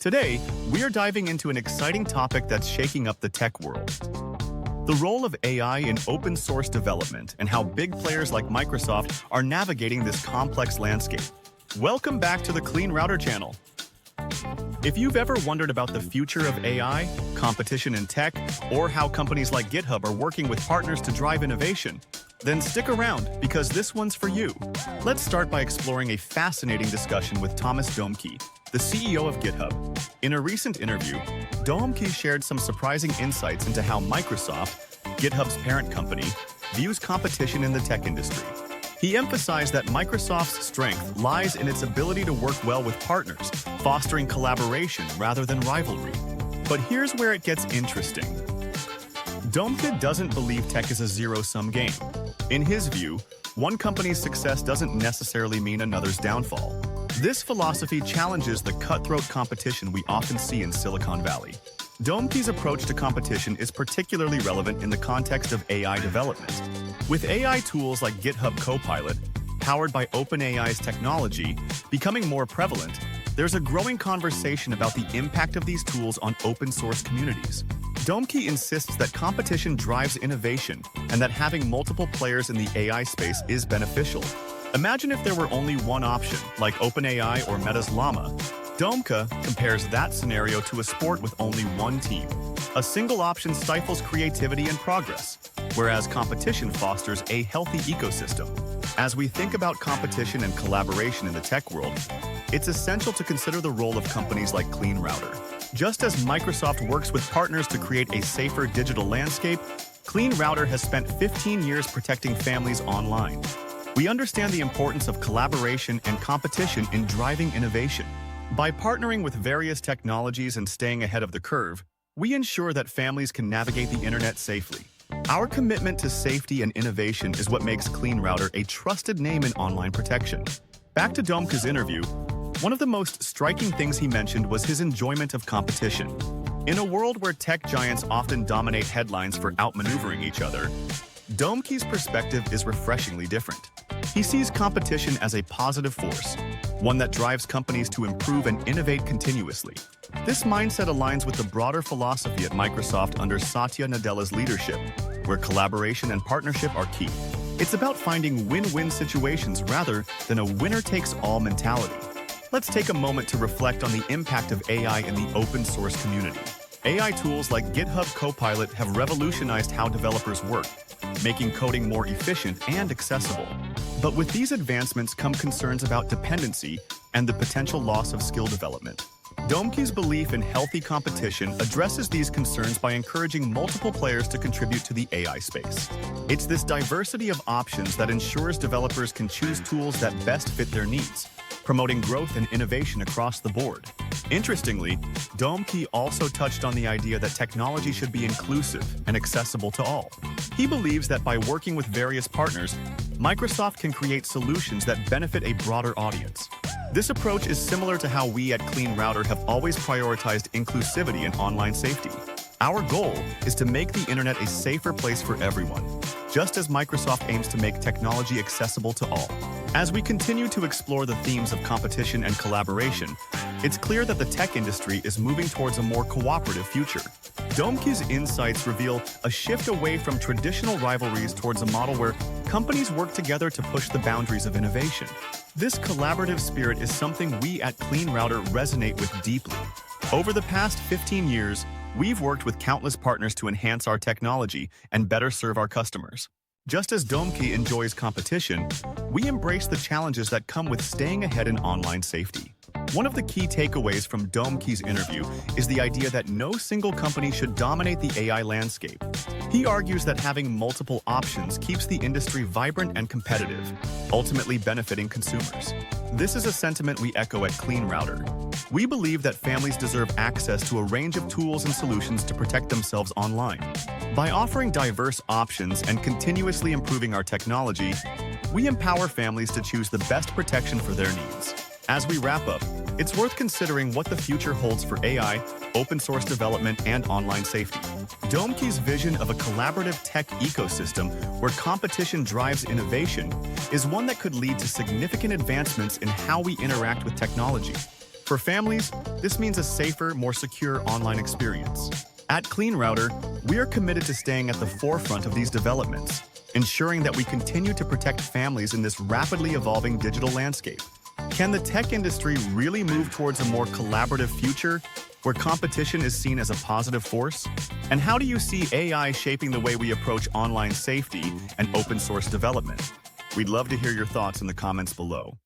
Today, we are diving into an exciting topic that's shaking up the tech world. The role of AI in open source development and how big players like Microsoft are navigating this complex landscape. Welcome back to the Clean Router channel. If you've ever wondered about the future of AI, competition in tech, or how companies like GitHub are working with partners to drive innovation, then stick around because this one's for you. Let's start by exploring a fascinating discussion with Thomas Dohmke, the CEO of GitHub. In a recent interview, Dohmke shared some surprising insights into how Microsoft, GitHub's parent company, views competition in the tech industry. He emphasized that Microsoft's strength lies in its ability to work well with partners, fostering collaboration rather than rivalry. But here's where it gets interesting. Dohmke doesn't believe tech is a zero-sum game. In his view, one company's success doesn't necessarily mean another's downfall. This philosophy challenges the cutthroat competition we often see in Silicon Valley. Dohmke's approach to competition is particularly relevant in the context of AI development. With AI tools like GitHub Copilot, powered by OpenAI's technology, becoming more prevalent, there's a growing conversation about the impact of these tools on open source communities. Dohmke insists that competition drives innovation and that having multiple players in the AI space is beneficial. Imagine if there were only one option, like OpenAI or Meta's Llama. Dohmke compares that scenario to a sport with only one team. A single option stifles creativity and progress, whereas competition fosters a healthy ecosystem. As we think about competition and collaboration in the tech world, it's essential to consider the role of companies like Clean Router. Just as Microsoft works with partners to create a safer digital landscape, Clean Router has spent 15 years protecting families online. We understand the importance of collaboration and competition in driving innovation. By partnering with various technologies and staying ahead of the curve, we ensure that families can navigate the internet safely. Our commitment to safety and innovation is what makes Clean Router a trusted name in online protection. Back to Dohmke's interview, one of the most striking things he mentioned was his enjoyment of competition. In a world where tech giants often dominate headlines for outmaneuvering each other, Dohmke's perspective is refreshingly different. He sees competition as a positive force, one that drives companies to improve and innovate continuously. This mindset aligns with the broader philosophy at Microsoft under Satya Nadella's leadership, where collaboration and partnership are key. It's about finding win-win situations rather than a winner-takes-all mentality. Let's take a moment to reflect on the impact of AI in the open source community. AI tools like GitHub Copilot have revolutionized how developers work, making coding more efficient and accessible. But with these advancements come concerns about dependency and the potential loss of skill development. Dohmke's belief in healthy competition addresses these concerns by encouraging multiple players to contribute to the AI space. It's this diversity of options that ensures developers can choose tools that best fit their needs, promoting growth and innovation across the board. Interestingly, Dohmke also touched on the idea that technology should be inclusive and accessible to all. He believes that by working with various partners, Microsoft can create solutions that benefit a broader audience. This approach is similar to how we at Clean Router have always prioritized inclusivity and online safety. Our goal is to make the internet a safer place for everyone, just as Microsoft aims to make technology accessible to all. As we continue to explore the themes of competition and collaboration, it's clear that the tech industry is moving towards a more cooperative future. Dohmke's insights reveal a shift away from traditional rivalries towards a model where companies work together to push the boundaries of innovation. This collaborative spirit is something we at Clean Router resonate with deeply. Over the past 15 years, we've worked with countless partners to enhance our technology and better serve our customers. Just as Dohmke enjoys competition, we embrace the challenges that come with staying ahead in online safety. One of the key takeaways from Dohmke's interview is the idea that no single company should dominate the AI landscape. He argues that having multiple options keeps the industry vibrant and competitive, ultimately benefiting consumers. This is a sentiment we echo at Clean Router. We believe that families deserve access to a range of tools and solutions to protect themselves online. By offering diverse options and continuously improving our technology, we empower families to choose the best protection for their needs. As we wrap up, it's worth considering what the future holds for AI, open source development, and online safety. Dohmke's vision of a collaborative tech ecosystem where competition drives innovation is one that could lead to significant advancements in how we interact with technology. For families, this means a safer, more secure online experience. At Clean Router, we are committed to staying at the forefront of these developments, ensuring that we continue to protect families in this rapidly evolving digital landscape. Can the tech industry really move towards a more collaborative future where competition is seen as a positive force? And how do you see AI shaping the way we approach online safety and open source development? We'd love to hear your thoughts in the comments below.